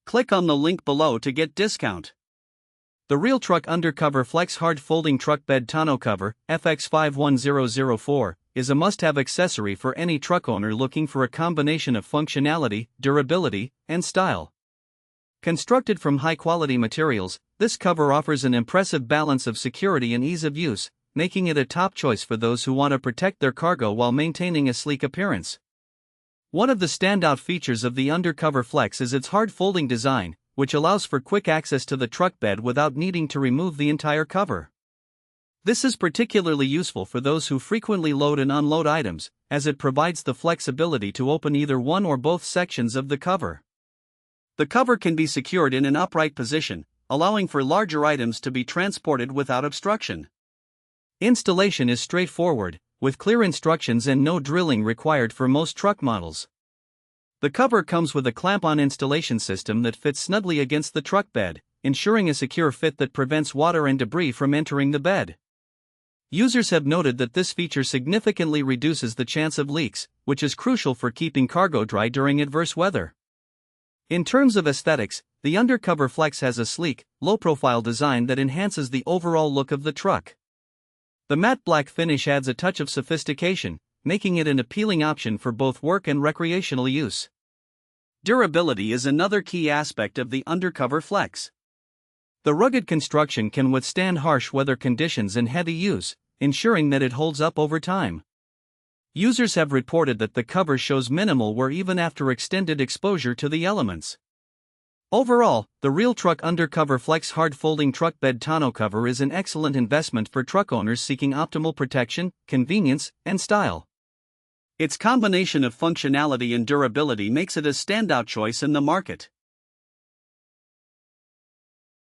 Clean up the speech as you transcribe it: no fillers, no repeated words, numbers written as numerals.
Click on the link below to get discount. The RealTruck UnderCover Flex Hard Folding Truck Bed Tonneau Cover, FX51004, is a must-have accessory for any truck owner looking for a combination of functionality, durability, and style. Constructed from high-quality materials, this cover offers an impressive balance of security and ease of use, making it a top choice for those who want to protect their cargo while maintaining a sleek appearance. One of the standout features of the UnderCover Flex is its hard folding design, which allows for quick access to the truck bed without needing to remove the entire cover. This is particularly useful for those who frequently load and unload items, as it provides the flexibility to open either one or both sections of the cover. The cover can be secured in an upright position, allowing for larger items to be transported without obstruction. Installation is straightforward, with clear instructions and no drilling required for most truck models. The cover comes with a clamp-on installation system that fits snugly against the truck bed, ensuring a secure fit that prevents water and debris from entering the bed. Users have noted that this feature significantly reduces the chance of leaks, which is crucial for keeping cargo dry during adverse weather. In terms of aesthetics, the UnderCover Flex has a sleek, low-profile design that enhances the overall look of the truck. The matte black finish adds a touch of sophistication, making it an appealing option for both work and recreational use. Durability is another key aspect of the UnderCover Flex. The rugged construction can withstand harsh weather conditions and heavy use, ensuring that it holds up over time. Users have reported that the cover shows minimal wear even after extended exposure to the elements. Overall, the RealTruck UnderCover Flex Hard Folding Truck Bed Tonneau Cover is an excellent investment for truck owners seeking optimal protection, convenience, and style. Its combination of functionality and durability makes it a standout choice in the market.